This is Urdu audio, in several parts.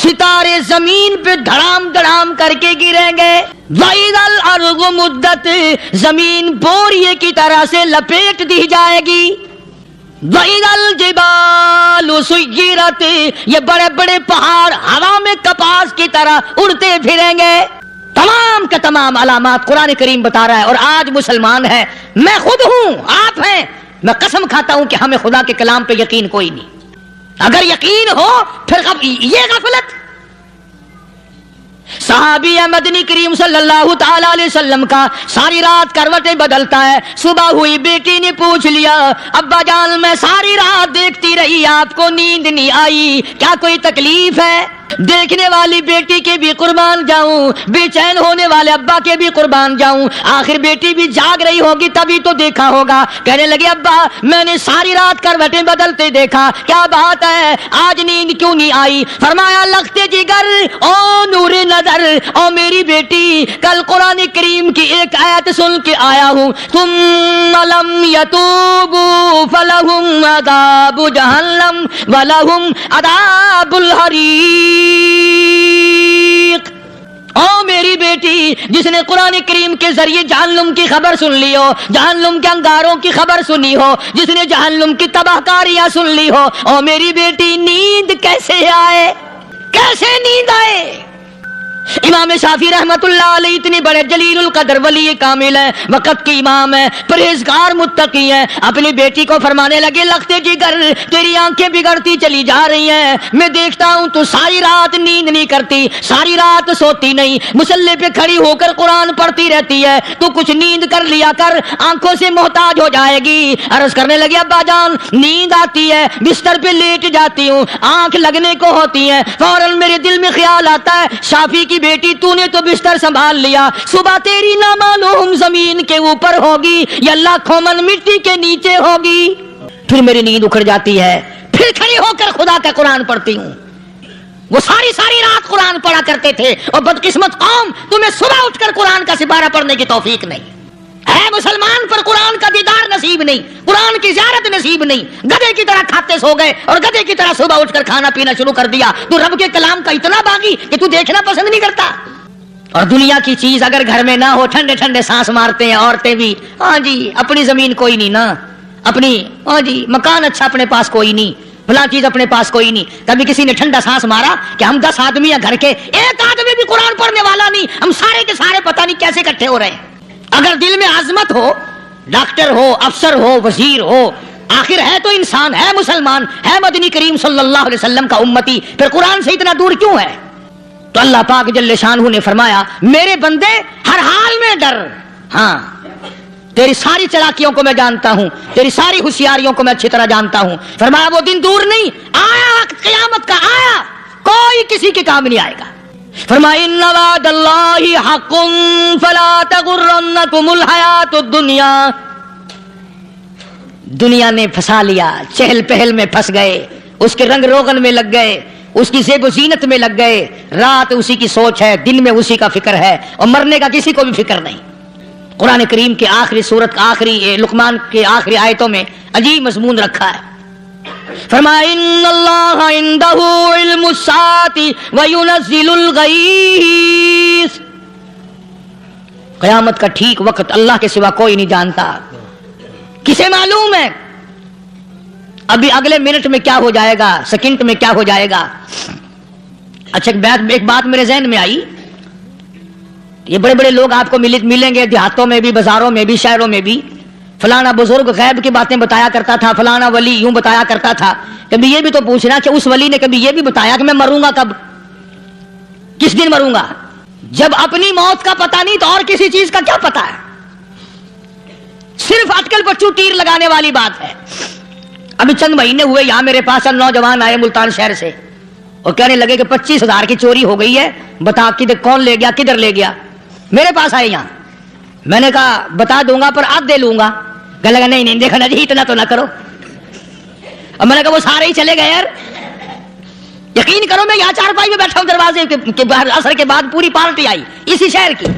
ستارے زمین پہ دھڑام دھڑام کر کے گریں گے. وَإِذَا الْأَرْضُ مُدَّتْ زمین بوریے کی طرح سے لپیٹ دی جائے گی. وَإِذَا الْجِبَالُ سُيِّرَتْ یہ بڑے بڑے پہاڑ ہوا میں کپاس کی طرح اڑتے پھریں گے. تمام کا تمام علامات قرآن کریم بتا رہا ہے. اور آج مسلمان ہے، میں خود ہوں، آپ ہیں، میں قسم کھاتا ہوں کہ ہمیں خدا کے کلام پہ یقین کوئی نہیں. اگر یقین ہو پھر یہ غفلت. صحابی مدنی کریم صلی اللہ تعالی علیہ وسلم کا ساری رات کروٹیں بدلتا ہے. صبح ہوئی بیٹی نے پوچھ لیا ابا جان میں ساری رات دیکھتی رہی آپ کو نیند نہیں آئی، کیا کوئی تکلیف ہے؟ دیکھنے والی بیٹی کے بھی قربان جاؤں، بے چین ہونے والے ابا کے بھی قربان جاؤں. آخر بیٹی بھی جاگ رہی ہوگی تبھی تو دیکھا ہوگا. کہنے لگے ابا میں نے ساری رات کروٹیں بدلتے دیکھا، کیا بات ہے آج نیند کیوں نہیں آئی؟ فرمایا لختے جگر او نور نظر او میری بیٹی، کل قرآن کریم کی ایک آیت سن کے آیا ہوں، ثم لم یتوبوا فلہم عذاب جہنم ولہم عذاب الحریق. او میری بیٹی جس نے قرآن کریم کے ذریعے جہنم کی خبر سن لی ہو، جہنم کے انگاروں کی خبر سنی ہو، جس نے جہنم کی تباہ کاریاں سن لی ہو، او میری بیٹی نیند کیسے آئے؟ کیسے نیند آئے؟ امام شافعی رحمت اللہ علیہ اتنی بڑے جلیل القدر ولی کامل ہیں، وقت کی امام ہیں، پرہیزگار متقی ہیں. اپنی بیٹی کو فرمانے لگے لختے جگر تیری آنکھیں بگڑتی چلی جا رہی ہیں، میں دیکھتا ہوں تو ساری رات نیند نہیں کرتی، ساری رات سوتی نہیں، مصلی پہ کھڑی ہو کر قرآن پڑھتی رہتی ہے، تو کچھ نیند کر لیا کر، آنکھوں سے محتاج ہو جائے گی. عرض کرنے لگے ابا جان نیند آتی ہے، بستر پہ لیٹ جاتی ہوں، آنکھ لگنے کو ہوتی ہے، فوراً میرے دل میں خیال آتا ہے شافی کی بیٹی تو نے تو بستر سنبھال لیا، صبح تیری نامعلوم زمین کے اوپر ہوگی یا لاکھوں من مٹی کے نیچے ہوگی. پھر میری نیند اکھڑ جاتی ہے، پھر کھڑی ہو کر خدا کا قرآن پڑھتی ہوں. وہ ساری رات قرآن پڑھا کرتے تھے، اور بدقسمت قوم تمہیں صبح اٹھ کر قرآن کا سپارہ پڑھنے کی توفیق نہیں ہے. مسلمان پر قرآن کا دیدار نصیب نہیں، قرآن کی زیارت نصیب نہیں. گدھے کی طرح کھاتے سو گئے اور گدھے کی طرح صبح اٹھ کر کھانا پینا شروع کر دیا. تو رب کے کلام کا اتنا باغی کہ تو دیکھنا پسند نہیں کرتا. اور دنیا کی چیز اگر گھر میں نہ ہو، ٹھنڈے ٹھنڈے سانس مارتے ہیں عورتیں بھی. ہاں جی اپنی زمین کوئی نہیں نا، اپنی ہاں جی مکان اچھا اپنے پاس کوئی نہیں، فلاں چیز اپنے پاس کوئی نہیں. کبھی کسی نے ٹھنڈا سانس مارا کہ ہم 10 آدمی ہیں گھر کے، ایک آدمی بھی قرآن پڑھنے والا نہیں، ہم سارے کے سارے پتہ نہیں کیسے اکٹھے ہو رہے ہیں. اگر دل میں عظمت ہو، ڈاکٹر ہو، افسر ہو، وزیر ہو، آخر ہے تو انسان، ہے مسلمان، ہے مدنی کریم صلی اللہ علیہ وسلم کا امتی، پھر قرآن سے اتنا دور کیوں ہے؟ تو اللہ پاک جل شانہ نے فرمایا میرے بندے ہر حال میں ڈر. ہاں تیری ساری چلاکیوں کو میں جانتا ہوں، تیری ساری ہوشیاریوں کو میں اچھی طرح جانتا ہوں. فرمایا وہ دن دور نہیں، آیا وقت قیامت کا، آیا، کوئی کسی کے کام نہیں آئے گا. فرمایا ان وعد اللہ حق فلا تغرنکم الحیات الدنیا. دنیا نے پھنسا لیا، چہل پہل میں پھنس گئے، اس کے رنگ روغن میں لگ گئے، اس کی زیب و زینت میں لگ گئے. رات اسی کی سوچ ہے، دن میں اسی کا فکر ہے، اور مرنے کا کسی کو بھی فکر نہیں. قرآن کریم کے آخری سورت کا آخری لقمان کے آخری آیتوں میں عجیب مضمون رکھا ہے. فرمایا ان اللہ عندہ علم الساعۃ وینزل الغیث. قیامت کا ٹھیک وقت اللہ کے سوا کوئی نہیں جانتا. کسے معلوم ہے ابھی اگلے منٹ میں کیا ہو جائے گا، سیکنڈ میں کیا ہو جائے گا. اچھا ایک بات میرے ذہن میں آئی، یہ بڑے بڑے لوگ آپ کو ملیں گے دیہاتوں میں بھی، بازاروں میں بھی، شہروں میں بھی. فلانا بزرگ غیب کی باتیں بتایا کرتا تھا، فلانا ولی یوں بتایا کرتا تھا. کبھی یہ بھی تو پوچھنا کہ اس ولی نے کبھی یہ بھی بتایا کہ میں مروں گا کب، کس دن مروں گا؟ جب اپنی موت کا پتہ نہیں تو اور کسی چیز کا کیا پتہ ہے؟ صرف اٹکل پچو ٹیر لگانے والی بات ہے. ابھی چند مہینے ہوئے یہاں میرے پاس نوجوان آئے ملتان شہر سے، اور کہنے لگے کہ 25,000 کی چوری ہو گئی ہے، بتا کدھر کون لے گیا، کدھر لے گیا. میرے پاس آئے یہاں، میں نے کہا بتا دوں گا پر آدھ دے لوں گا. کہنے لگا نہیں دیکھنا جی اتنا تو نہ کرو. اور میں نے کہا وہ سارے ہی چلے گئے یار، یقین کرو میں یہاں چارپائی میں بیٹھا ہوں دروازے کے باہر، عصر کے بعد پوری پارٹی آئی اسی شہر کی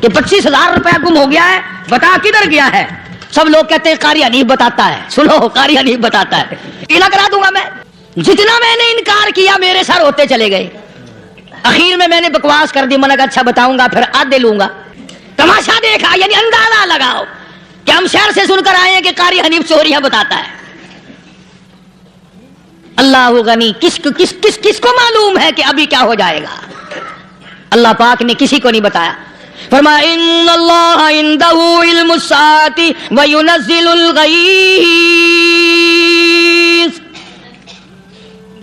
کہ 25,000 روپیہ گم ہو گیا ہے، بتا کدھر گیا ہے. سب لوگ کہتے ہیں قاری حنیف بتاتا ہے. سنو قاری حنیف بتاتا ہے، علاج کرا دوں گا میں. جتنا میں نے انکار کیا میرے سر ہوتے چلے گئے. اخیر میں نے بکواس کر دی، میں نے کہا اچھا بتاؤں گا، پھر آدھے لوں گا۔ تماشا دیکھا، یعنی اندازہ لگاؤ کہ ہم شہر سے سن کر آئے ہیں کہ قاری حنیف چوریاں بتاتا ہے۔ اللہ غنی، کس کو معلوم ہے کہ ابھی کیا ہو جائے گا؟ اللہ پاک نے کسی کو نہیں بتایا۔ فرمایا ان اللہ عندہ علم الساعۃ وینزل الغیث،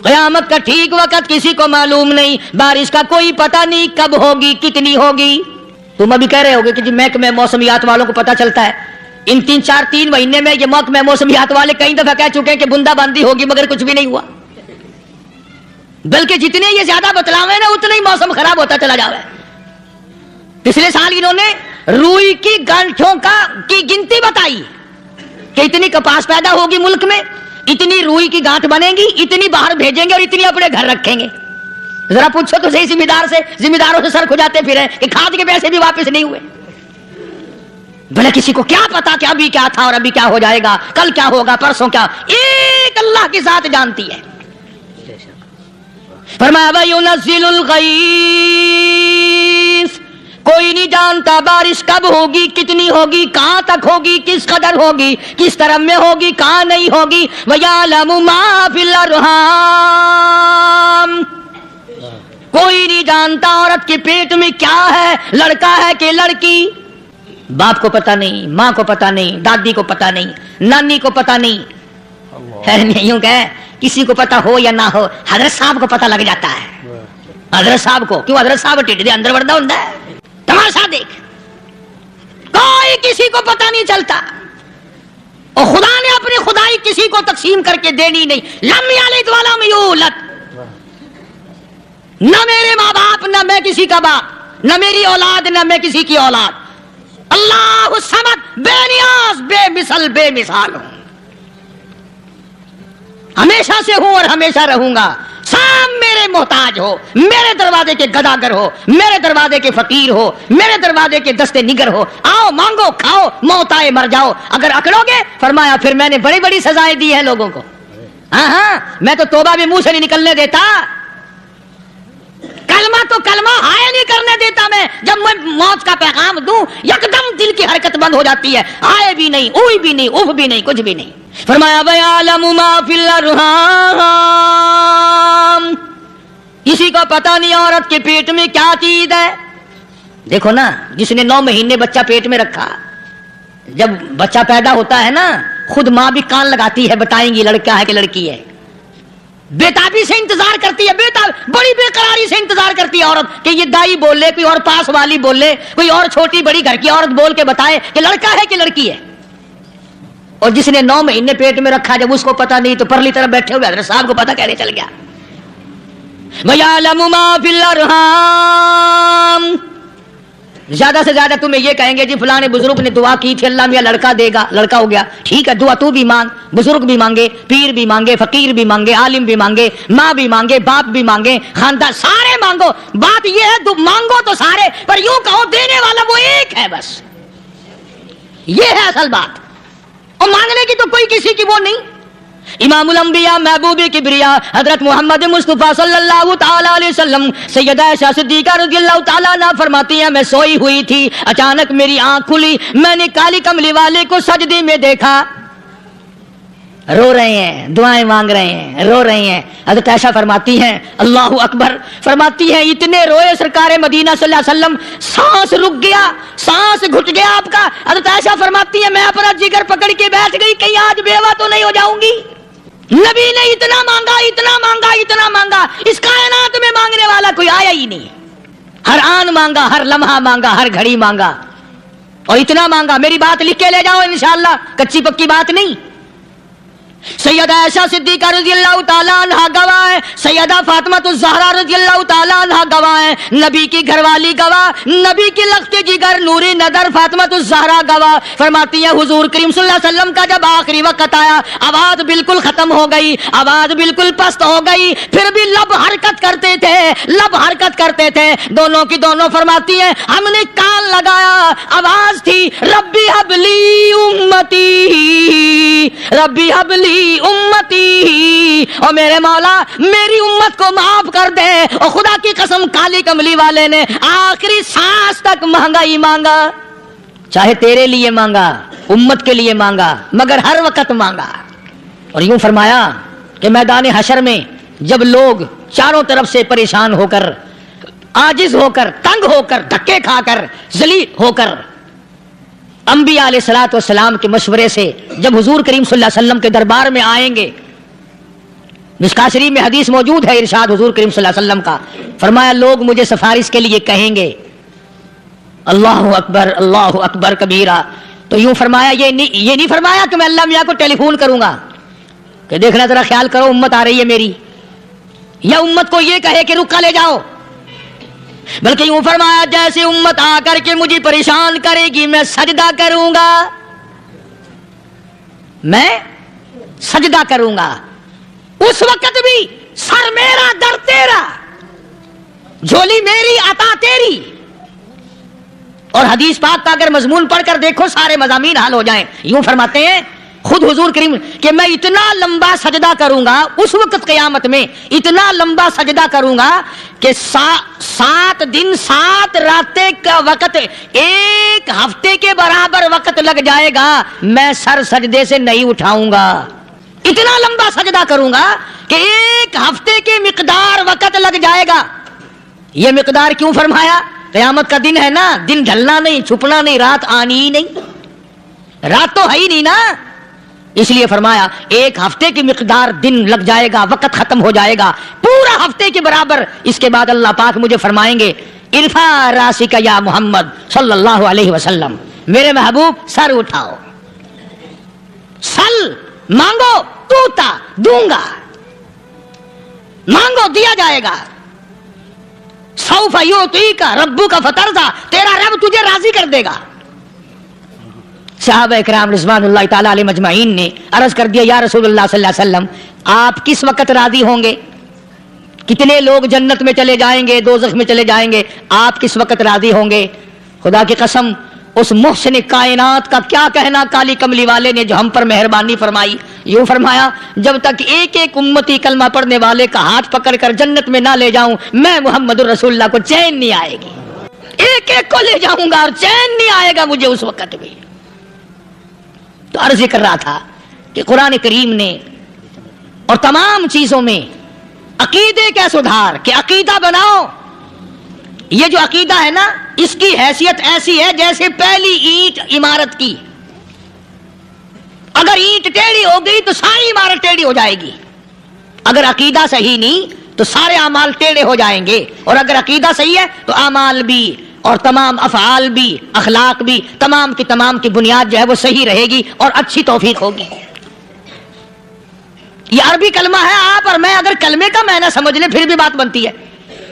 قیامت کا ٹھیک وقت کسی کو معلوم نہیں، بارش کا کوئی پتہ نہیں کب ہوگی، کتنی ہوگی۔ تم ابھی کہہ رہے ہوگے کہ جی محکمہ موسمیات والوں کو پتہ چلتا ہے، ان 3 مہینے میں یہ محکمہ موسمیات والے کئی دفعہ کہہ چکے ہیں کہ بندہ باندی ہوگی، مگر کچھ بھی نہیں ہوا، بلکہ جتنے یہ زیادہ بتلاوے نا اتنا ہی موسم خراب ہوتا چلا جاوے۔ پچھلے سال انہوں نے روئی کی گانٹھوں کی گنتی بتائی کہ اتنی کپاس پیدا ہوگی ملک میں، اتنی روئی کی گانٹھ بنے گی، اتنی باہر بھیجیں گے اور اتنی اپنے گھر رکھیں گے۔ ذرا پوچھو تو صحیح ذمہ داروں سے سر کھجاتے پھرے کہ کھاد کے پیسے بھی واپس نہیں ہوئے۔ بھلے کسی کو کیا پتا کہ ابھی کیا تھا اور ابھی کیا ہو جائے گا، کل کیا ہوگا، پرسوں کیا، ایک اللہ کی ذات جانتی ہے۔ فرمایا وَيُنَزِّلُ الْغَيْثَ، کوئی نہیں جانتا بارش کب ہوگی، کتنی ہوگی، کہاں تک ہوگی، کس قدر ہوگی، کس طرح میں ہوگی، کہاں نہیں ہوگی۔ وَيَعْلَمُ مَا فِي الْأَرْحَامِ، کوئی نہیں جانتا عورت کے پیٹ میں کیا ہے، لڑکا ہے کہ لڑکی۔ باپ کو پتہ نہیں، ماں کو پتہ نہیں، دادی کو پتہ نہیں، نانی کو پتہ نہیں، یوں کہ کسی کو پتہ ہو یا نہ ہو، حضرت صاحب کو پتہ لگ جاتا ہے۔ حضرت صاحب کو کیوں؟ حضرت صاحب ٹھڈ دے اندر وڑدا ہوندا ہے۔ تماشا دیکھ، کوئی کسی کو پتہ نہیں چلتا، اور خدا نے اپنی خدائی کسی کو تقسیم کر کے دینی نہیں۔ لم یلد ولم یولد، نہ میرے ماں باپ، نہ میں کسی کا باپ، نہ میری اولاد، نہ میں کسی کی اولاد۔ اللہ الصمد، بے نیاز، بے مثل، بے مثال ہوں، ہمیشہ سے ہوں اور ہمیشہ رہوں گا۔ سام میرے محتاج ہو، میرے دروازے کے گداگر ہو، میرے دروازے کے فقیر ہو، میرے دروازے کے دستے نگر ہو، آؤ مانگو کھاؤ، موت آئے مر جاؤ، اگر اکڑو گے فرمایا پھر میں نے بڑی بڑی سزائیں دی ہیں لوگوں کو۔ ہاں میں تو توبہ بھی منہ سے نہیں نکلنے دیتا، کلمہ ہائے نہیں کرنے دیتا میں۔ جب میں موت کا پیغام دوں یکدم دل کی حرکت بند ہو جاتی ہے، ہائے بھی نہیں، اوئی بھی نہیں، اف بھی نہیں، کچھ بھی نہیں۔ فرمایا وَيَعْلَمُ مَا فِي الْأَرْحَامِ، کسی کو پتہ نہیں عورت کے پیٹ میں کیا چیز ہے۔ دیکھو نا، جس نے 9 مہینے بچہ پیٹ میں رکھا، جب بچہ پیدا ہوتا ہے نا خود ماں بھی کان لگاتی ہے، بتائیں گی لڑکا ہے کہ لڑکی ہے، بےتابی سے انتظار کرتی ہے، بڑی بے قراری سے انتظار کرتی ہے عورت کہ یہ دائی بولے، کوئی اور پاس والی بولے، کوئی اور چھوٹی بڑی گھر کی عورت بول کے بتائے کہ لڑکا ہے کہ لڑکی ہے۔ اور جس نے 9 مہینے پیٹ میں رکھا، جب اس کو پتہ نہیں تو پرلی طرف بیٹھے ہوئے حضرت صاحب کو پتہ کیسے چل گیا؟ وَيَعْلَمُ مَا فِي الْأَرْحَامِ، زیادہ سے زیادہ تمہیں یہ کہیں گے جی فلاں بزرگ نے دعا کی تھی اللہ میاں لڑکا دے گا، لڑکا ہو گیا، ٹھیک ہے دعا تو بھی مانگ، بزرگ بھی مانگے، پیر بھی مانگے، فقیر بھی مانگے، عالم بھی مانگے، ماں بھی مانگے، باپ بھی مانگے، خاندان سارے مانگو، بات یہ ہے مانگو تو سارے، پر یوں کہو دینے والا وہ ایک ہے بس، یہ ہے اصل بات، اور مانگنے کی تو کوئی کسی کی وہ نہیں۔ امام الانبیاء محبوب کبریا حضرت محمد مصطفیٰ صلی اللہ تعالی علیہ وسلم سیدہ عائشہ صدیقہ رضی اللہ تعالی عنہ فرماتی ہیں میں سوئی ہوئی تھی، اچانک میری آنکھ کھلی، میں نے کالی کملی والے کو سجدے میں دیکھا، رو رہے ہیں، دعائیں مانگ رہے ہیں، رو رہے ہیں۔ حضرت عائشہ فرماتی ہیں اللہ اکبر، فرماتی ہیں اتنے روئے سرکار مدینہ صلی اللہ علیہ وسلم، سانس رک گیا، سانس گھٹ گیا آپ کا۔ حضرت عائشہ فرماتی ہیں میں اپنا جگر پکڑ کے بیٹھ گئی، کہیں آج بیوہ تو نہیں ہو جاؤں گی۔ نبی نے اتنا مانگا، اتنا مانگا، اتنا مانگا، اس کائنات میں مانگنے والا کوئی آیا ہی نہیں، ہر آن مانگا، ہر لمحہ مانگا، ہر گھڑی مانگا، اور اتنا مانگا۔ میری بات لکھ کے لے جاؤ انشاءاللہ، کچی پکی بات نہیں۔ سیدہ عائشہ صدیقہ رضی اللہ تعالیٰ عنہ گواہ ہے، سیدہ فاطمہ الزہرا رضی اللہ تعالیٰ عنہ گواہ ہے، نبی کی گھر والی گواہ، نبی کی لخت جگر نوری نظر فاطمہ الزہرا گواہ، فرماتی ہے حضور کریم صلی اللہ علیہ وسلم کا جب آخری وقت آیا، آواز بالکل ختم ہو گئی، آواز بالکل پست ہو گئی، پھر بھی لب حرکت کرتے تھے، لب حرکت کرتے تھے، دونوں کی دونوں فرماتی ہیں ہم نے کان لگایا، آواز تھی ربی حبلی امتی، ربی حبلی لی امتی، اور میرے مولا میری امت کو معاف کر دے۔ اور خدا کی قسم کالی کملی والے نے آخری سانس تک مہنگائی مانگا، چاہے تیرے لیے مانگا، امت کے لیے مانگا، مگر ہر وقت مانگا۔ اور یوں فرمایا کہ میدان حشر میں جب لوگ چاروں طرف سے پریشان ہو کر، عاجز ہو کر، تنگ ہو کر، دھکے کھا کر، ذلیل ہو کر انبیاء علیہ الصلوۃ والسلام کے مشورے سے جب حضور کریم صلی اللہ علیہ وسلم کے دربار میں آئیں گے، مشکوٰۃ شریف میں حدیث موجود ہے، ارشاد حضور کریم صلی اللہ علیہ وسلم کا، فرمایا لوگ مجھے سفارش کے لیے کہیں گے اللہ اکبر کبیرہ، تو یوں فرمایا یہ نہیں فرمایا کہ میں اللہ میاں کو ٹیلی فون کروں گا کہ دیکھنا ذرا خیال کرو امت آ رہی ہے میری، یا امت کو یہ کہے کہ رکا لے جاؤ، بلکہ یوں فرمایا جیسے امت آ کر کے مجھے پریشان کرے گی میں سجدہ کروں گا، میں سجدہ کروں گا، اس وقت بھی سر میرا در تیرا، جھولی میری عطا تیری۔ اور حدیث پاک کا اگر مضمون پڑھ کر دیکھو سارے مضامین حل ہو جائیں۔ یوں فرماتے ہیں خود حضور کریم کہ میں اتنا لمبا سجدہ کروں گا اس وقت قیامت میں، اتنا لمبا سجدہ کروں گا کہ 7 دن 7 راتیں کا وقت ایک ہفتے کے برابر وقت لگ جائے گا، میں سر سجدے سے نہیں اٹھاؤں گا، اتنا لمبا سجدہ کروں گا کہ ایک ہفتے کے مقدار وقت لگ جائے گا۔ یہ مقدار کیوں فرمایا؟ قیامت کا دن ہے نا، دن ڈھلنا نہیں، چھپنا نہیں، رات آنی ہی نہیں، رات تو ہے ہی نہیں نا، اس لیے فرمایا ایک ہفتے کی مقدار دن لگ جائے گا، وقت ختم ہو جائے گا پورا ہفتے کے برابر۔ اس کے بعد اللہ پاک مجھے فرمائیں گے ارفع راسک یا محمد صلی اللہ علیہ وسلم، میرے محبوب سر اٹھاؤ، سل مانگو توتا دوں گا، مانگو دیا جائے گا، سوف یعطیک ربک فترضی، تیرا رب تجھے راضی کر دے گا۔ صحابہ اکرام رضوان اللہ تعالی علیہ مجمعین نے عرض کر دیا یا رسول اللہ صلی اللہ علیہ وسلم آپ کس وقت راضی ہوں گے؟ کتنے لوگ جنت میں چلے جائیں گے، دوزخ میں چلے جائیں گے، آپ کس وقت راضی ہوں گے؟ خدا کی قسم اس محسن کائنات کا کیا کہنا کالی کملی والے نے جو ہم پر مہربانی فرمائی۔ یوں فرمایا جب تک ایک ایک امتی کلمہ پڑھنے والے کا ہاتھ پکڑ کر جنت میں نہ لے جاؤں میں محمد الرسول اللہ کو چین نہیں آئے گی، ایک ایک کو لے جاؤں گا اور چین نہیں آئے گا مجھے اس وقت بھی۔ تو عرض کر رہا تھا کہ قرآن کریم نے اور تمام چیزوں میں عقیدے کا سدھار کہ عقیدہ بناؤ، یہ جو عقیدہ ہے نا اس کی حیثیت ایسی ہے جیسے پہلی اینٹ عمارت کی، اگر اینٹ ٹیڑھی ہو گئی تو ساری عمارت ٹیڑھی ہو جائے گی، اگر عقیدہ صحیح نہیں تو سارے اعمال ٹیڑھے ہو جائیں گے، اور اگر عقیدہ صحیح ہے تو اعمال بھی اور تمام افعال بھی اخلاق بھی تمام کی بنیاد جو ہے وہ صحیح رہے گی اور اچھی توفیق ہوگی۔ یہ عربی کلمہ ہے، آپ اور میں اگر کلمے کا معنی سمجھ لیں پھر بھی بات بنتی ہے،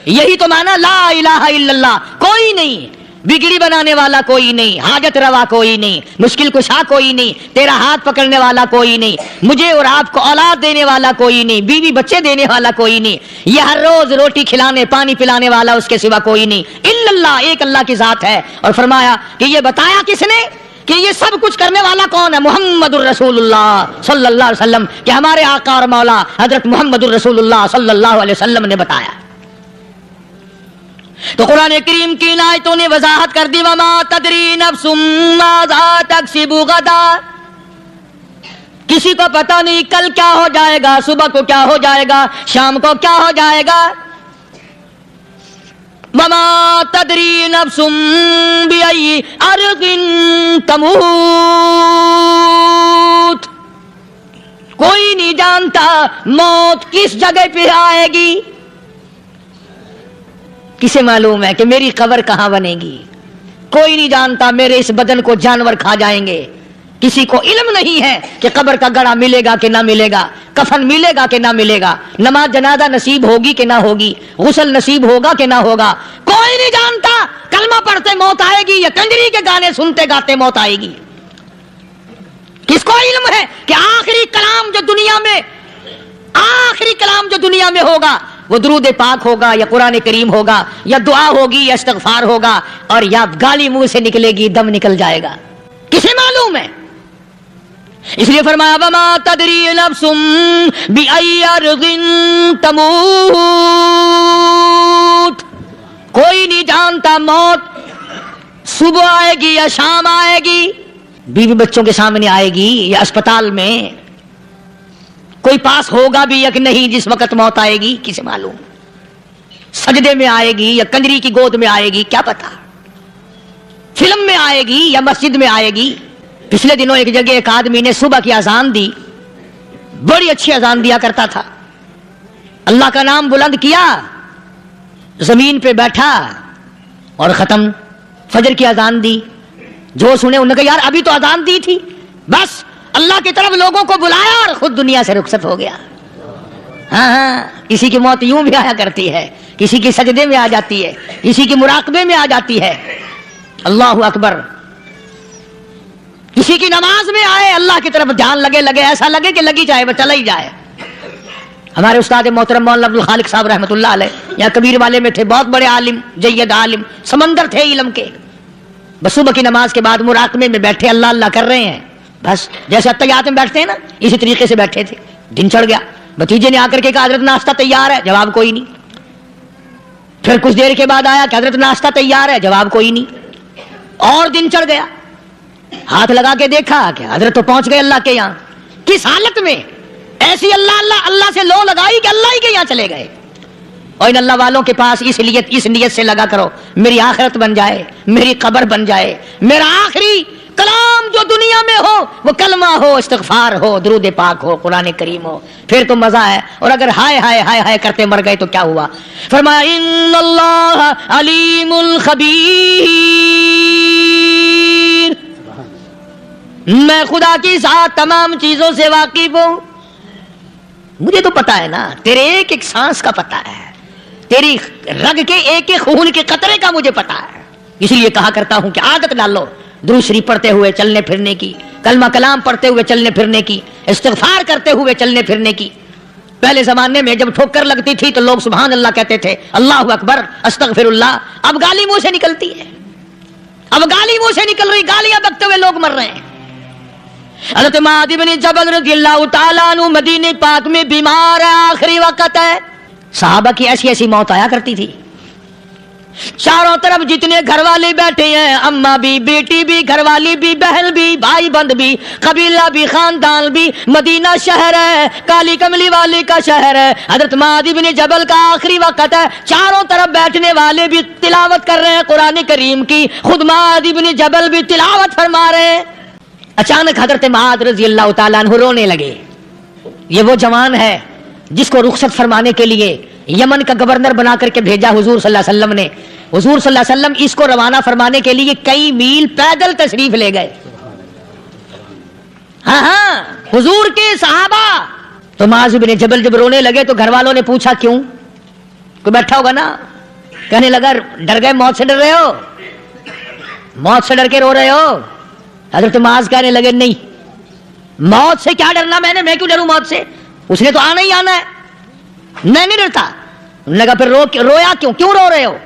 یہی تو معنی لا الہ الا اللہ، کوئی نہیں بگڑی بنانے والا، کوئی نہیں حاجت روا، کوئی نہیں مشکل کشا، کوئی نہیں تیرا ہاتھ پکڑنے والا، کوئی نہیں مجھے اور آپ کو اولاد دینے والا، کوئی نہیں بیوی بچے دینے والا، کوئی نہیں یہ ہر روز روٹی کھلانے پانی پلانے والا اس کے سوا کوئی نہیں الا اللہ، ایک اللہ کی ذات ہے۔ اور فرمایا کہ یہ بتایا کس نے کہ یہ سب کچھ کرنے والا کون ہے؟ محمد الرسول اللہ صلی اللہ علیہ وسلم، کہ ہمارے آقا اور مولا حضرت محمد الرسول اللہ صلی اللہ علیہ وسلم نے بتایا۔ تو قرآن کریم کی آیتوں نے وضاحت کر دی وما تدری نفس ماذا تکسب غدا، کسی کو پتہ نہیں کل کیا ہو جائے گا، صبح کو کیا ہو جائے گا، شام کو کیا ہو جائے گا۔ وما تدری نفس بأي أرض تموت، کوئی نہیں جانتا موت کس جگہ پہ آئے گی۔ کسے معلوم ہے کہ میری قبر کہاں بنے گی؟ کوئی نہیں جانتا میرے اس بدن کو جانور کھا جائیں گے، کسی کو علم نہیں ہے کہ قبر کا گڑھا ملے گا کہ نہ ملے گا، کفن ملے گا کہ نہ ملے گا، نماز جنازہ نصیب ہوگی کہ نہ ہوگی، غسل نصیب ہوگا کہ نہ ہوگا، کوئی نہیں جانتا۔ کلمہ پڑھتے موت آئے گی یا کنجری کے گانے سنتے گاتے موت آئے گی؟ کس کو علم ہے کہ آخری کلام جو دنیا میں ہوگا وہ درود پاک ہوگا یا قرآن کریم ہوگا یا دعا ہوگی یا استغفار ہوگا، اور یا گالی منہ سے نکلے گی، دم نکل جائے گا؟ کسے معلوم ہے؟ اس لیے فرمایا وما تدری نفس بأی ارض تموت، کوئی نہیں جانتا موت صبح آئے گی یا شام آئے گی، بیوی بچوں کے سامنے آئے گی یا اسپتال میں، کوئی پاس ہوگا بھی یا کہ نہیں جس وقت موت آئے گی کسے معلوم، سجدے میں آئے گی یا کنجری کی گود میں آئے گی کیا پتا، فلم میں آئے گی یا مسجد میں آئے گی۔ پچھلے دنوں ایک جگہ ایک آدمی نے صبح کی اذان دی، بڑی اچھی اذان دیا کرتا تھا، اللہ کا نام بلند کیا، زمین پہ بیٹھا اور ختم، فجر کی اذان دی، جو سنے انہوں نے کہا یار ابھی تو اذان دی تھی، بس اللہ کی طرف لوگوں کو بلایا اور خود دنیا سے رخصت ہو گیا۔ ہاں کسی کی موت یوں بھی آیا کرتی ہے، کسی کی سجدے میں آ جاتی ہے، کسی کی مراقبے میں آ جاتی ہے، اللہ اکبر، کسی کی نماز میں آئے، اللہ کی طرف دھیان لگے ایسا لگے کہ لگی جائے وہ چلا ہی جائے۔ ہمارے استاد محترم مولانا عبد الخالق صاحب رحمۃ اللہ علیہ یہاں کبیر والے میں تھے، بہت بڑے عالم، جید عالم، سمندر تھے علم کے، بس صبح کی نماز کے بعد مراقبے میں بیٹھے اللہ اللہ کر رہے ہیں، بس جیسے اتحیات میں بیٹھتے ہیں نا اسی طریقے سے بیٹھے تھے۔ دن چڑھ گیا، بھتیجے نے آ کر کے کہا حضرت ناشتہ تیار ہے، جواب کوئی نہیں۔ پھر کچھ دیر کے بعد آیا کہ حضرت ناشتہ تیار ہے، جواب کوئی نہیں۔ اور دن چڑھ گیا، ہاتھ لگا کے دیکھا کہ حضرت تو پہنچ گئے اللہ کے یہاں، کس حالت میں؟ ایسی اللہ سے لو لگائی کہ اللہ ہی کے یہاں چلے گئے۔ اور ان اللہ والوں کے پاس اس نیت سے لگا کرو میری آخرت بن جائے، میری قبر بن جائے، میرا آخری کلام جو دنیا میں ہو وہ کلمہ ہو، استغفار ہو، درود پاک ہو، قرآن کریم ہو، پھر تو مزہ ہے۔ اور اگر ہائے ہائے ہائے ہائے کرتے مر گئے تو کیا ہوا؟ فرمایا ان اللہ علیم الخبیر، میں خدا کی ذات تمام چیزوں سے واقف ہوں، مجھے تو پتا ہے نا، تیرے ایک ایک سانس کا پتا ہے، تیری رگ کے ایک ایک خون کے قطرے کا مجھے پتا ہے، اس لیے کہا کرتا ہوں کہ عادت ڈالو درود شریف پڑھتے ہوئے چلنے پھرنے کی، کلمہ کلام پڑھتے ہوئے چلنے پھرنے کی، استغفار کرتے ہوئے چلنے پھرنے کی۔ پہلے زمانے میں جب ٹھوکر لگتی تھی تو لوگ سبحان اللہ کہتے تھے، اللہ اکبر، استغفر اللہ، اب گالی منہ سے نکلتی ہے، اب گالی منہ سے نکل رہی، گالیاں بکتے ہوئے لوگ مر رہے ہیں۔ حضرت معاذ بن جبل رضی اللہ تعالیٰ عنہ مدینے پاک میں بیمار ہے، آخری وقت ہے، صحابہ کی ایسی ایسی موت آیا کرتی تھی، چاروں طرف جتنے گھر والے بیٹھے ہیں، اماں بھی، بیٹی بھی، گھر والی بھی، بہن بھی، بھائی بند بھی، قبیلہ بھی، خاندان بھی، مدینہ شہر ہے، کالی کملی والے کا شہر ہے، حضرت معاذ بن جبل کا آخری وقت ہے، چاروں طرف بیٹھنے والے بھی تلاوت کر رہے ہیں قرآن کریم کی، خود معاذ بن جبل بھی تلاوت فرما رہے ہیں۔ اچانک حضرت معاذ رضی اللہ تعالیٰ عنہ رونے لگے۔ یہ وہ جوان ہے جس کو رخصت فرمانے کے لیے یمن کا گورنر بنا کر کے بھیجا حضور صلی اللہ علیہ وسلم نے، حضور صلی اللہ علیہ وسلم اس کو روانہ فرمانے کے لیے کئی میل پیدل تشریف لے گئے۔ ہاں حضور کے صحابہ تو معاذ بن جبل جب رونے لگے تو گھر والوں نے پوچھا کیوں؟ کوئی بیٹھا ہوگا نا، کہنے لگا ڈر گئے، موت سے ڈر رہے ہو، موت سے ڈر کے رو رہے ہو؟ حضرت معاذ کہنے لگے نہیں، موت سے کیا ڈرنا، میں کیوں ڈروں موت سے، اس نے تو آنا ہی آنا ہے، میں نہیں ڈرتا۔ انہوں نے کہا پھر رویا کیوں رو رہے ہو؟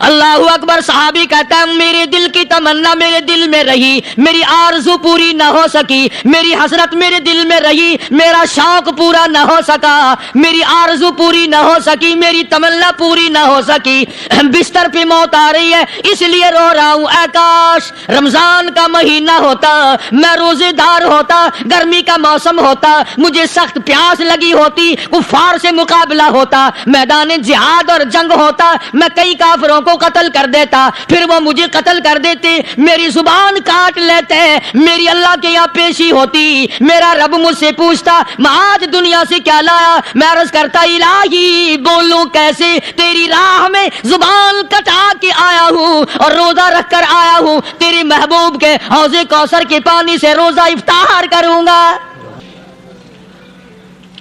اللہ اکبر، صحابی کہتا ہے میرے دل کی تمنا میرے دل میں رہی، میری آرزو پوری نہ ہو سکی، میری حسرت میرے دل میں رہی، میرا شوق پورا نہ ہو سکا، میری آرزو پوری نہ ہو سکی، میری تمنا پوری نہ ہو سکی، بستر پہ موت آ رہی ہے اس لیے رو رہا ہوں۔ اے کاش رمضان کا مہینہ ہوتا، میں روزے دار ہوتا، گرمی کا موسم ہوتا، مجھے سخت پیاس لگی ہوتی، کفار سے مقابلہ ہوتا، میدان جہاد اور جنگ ہوتا، میں کئی کافروں کو قتل کر دیتا، پھر وہ مجھے قتل کر دیتے، میری زبان کاٹ لیتے، میری اللہ کے یہاں پیشی ہوتی، میرا رب مجھ سے پوچھتا معاذ دنیا سے کیا لایا، میں عرض کرتا الہی بولوں کیسے، تیری راہ میں زبان کٹا کے آیا ہوں اور روزہ رکھ کر آیا ہوں، تیرے محبوب کے حوض کوثر کے پانی سے روزہ افطار کروں گا۔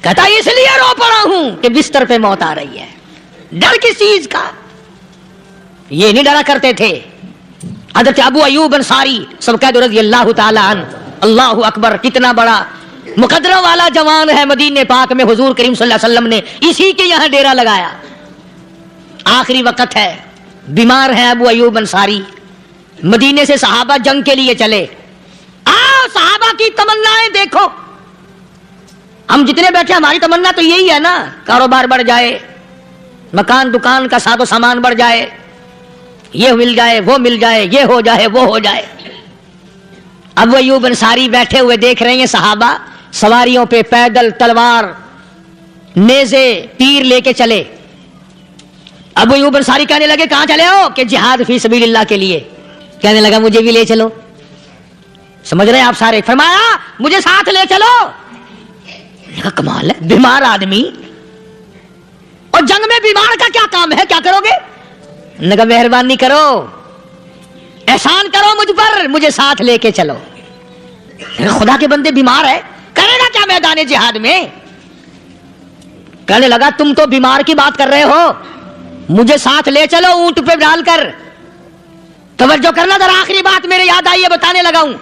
کہتا اس لیے رو پڑا ہوں کہ بستر پہ موت آ رہی ہے۔ ڈر کس چیز کا؟ یہ نہیں ڈرا کرتے تھے۔ حضرت ابو ایوب انصاری سب کہہ دو رضی اللہ تعالی عنہ، اللہ اکبر، کتنا بڑا مقدرہ والا جوان ہے، مدینے پاک میں حضور کریم صلی اللہ علیہ وسلم نے اسی کے یہاں ڈیرا لگایا۔ آخری وقت ہے، بیمار ہیں ابو ایوب انصاری، مدینے سے صحابہ جنگ کے لیے چلے، صحابہ کی تمنائیں دیکھو. ہم جتنے بیٹھے ہماری تمنا تو یہی ہے نا, کاروبار بڑھ جائے, مکان دکان کا ساز و سامان بڑھ جائے, یہ مل جائے وہ مل جائے, یہ ہو جائے وہ ہو جائے. ابو ایوب انصاری بیٹھے ہوئے دیکھ رہے ہیں صحابہ سواریوں پہ پیدل, تلوار, نیزے, تیر لے کے چلے. ابو ایوب انصاری کہنے لگے کہاں چلے ہو؟ کہ جہاد فی سبیل اللہ کے لیے. کہنے لگا مجھے بھی لے چلو. سمجھ رہے ہیں آپ سارے؟ فرمایا مجھے ساتھ لے چلو. کمال ہے, بیمار آدمی اور جنگ میں بیمار کا کیا کام ہے, کیا کرو گے؟ نے کہا مہربانی کرو, احسان کرو مجھ پر, مجھے ساتھ لے کے چلو. خدا کے بندے بیمار ہے, کرے گا کیا میدان جہاد میں؟ کہنے لگا تم تو بیمار کی بات کر رہے ہو, مجھے ساتھ لے چلو اونٹ پہ ڈال کر. توجہ کرنا ذرا, آخری بات میرے یاد آئی ہے بتانے لگا ہوں.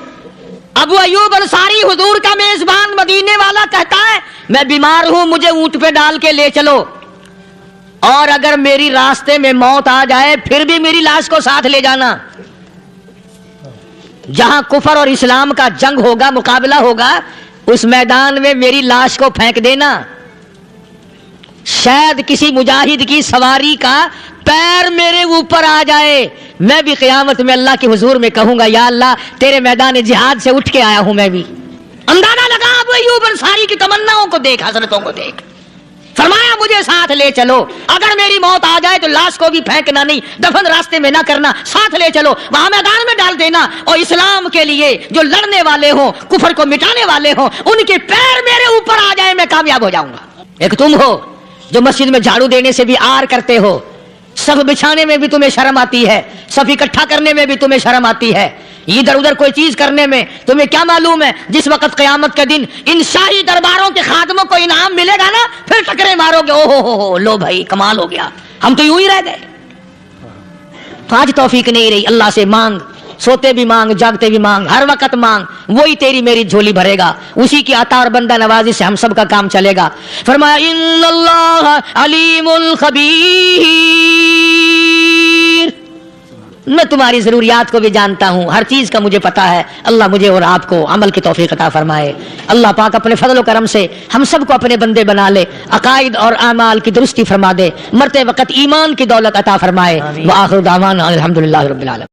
ابو ایوب انصاری حضور کا میزبان مدینے والا کہتا ہے میں بیمار ہوں, مجھے اونٹ پہ ڈال کے لے چلو, اور اگر میری راستے میں موت آ جائے پھر بھی میری لاش کو ساتھ لے جانا. جہاں کفر اور اسلام کا جنگ ہوگا, مقابلہ ہوگا, اس میدان میں میری لاش کو پھینک دینا. شاید کسی مجاہد کی سواری کا پیر میرے اوپر آ جائے, میں بھی قیامت میں اللہ کے حضور میں کہوں گا یا اللہ تیرے میدان جہاد سے اٹھ کے آیا ہوں میں بھی. اندازہ لگا ابو ایوب انصاری کی تمناؤں کو دیکھ, حضرتوں کو دیکھ. فرمایا مجھے ساتھ لے چلو, اگر میری موت آ جائے تو لاش کو بھی پھینکنا نہیں, دفن راستے میں نہ کرنا, ساتھ لے چلو, وہاں میدان میں ڈال دینا, اور اسلام کے لیے جو لڑنے والے ہوں, کفر کو مٹانے والے ہوں, ان کے پیر میرے اوپر آ جائے, میں کامیاب ہو جاؤں گا. ایک تم ہو جو مسجد میں جھاڑو دینے سے بھی آر کرتے ہو, صف بچھانے میں بھی تمہیں شرم آتی ہے, صف اکٹھا کرنے میں بھی تمہیں شرم آتی ہے, ادھر ادھر کوئی چیز کرنے میں تمہیں کیا معلوم ہے جس وقت قیامت کے دن ان شاہی درباروں کے خادموں کو انعام ملے گا نا, پھر ٹکرے مارو گے, او ہو لو بھائی کمال ہو گیا, ہم تو یوں ہی رہ گئے. تو آج توفیق نہیں رہی, اللہ سے مانگ, سوتے بھی مانگ, جاگتے بھی مانگ, ہر وقت مانگ, وہی تیری میری جھولی بھرے گا, اسی کی عطا اور بندہ نوازی سے ہم سب کا کام چلے گا. فرمایا ان اللہ علیم خبیر, میں تمہاری ضروریات کو بھی جانتا ہوں, ہر چیز کا مجھے پتا ہے. اللہ مجھے اور آپ کو عمل کی توفیق عطا فرمائے. اللہ پاک اپنے فضل و کرم سے ہم سب کو اپنے بندے بنا لے, عقائد اور اعمال کی درستی فرما دے, مرتے وقت ایمان کی دولت عطا فرمائے. وآخر دعوانا الحمدللہ رب العالمین.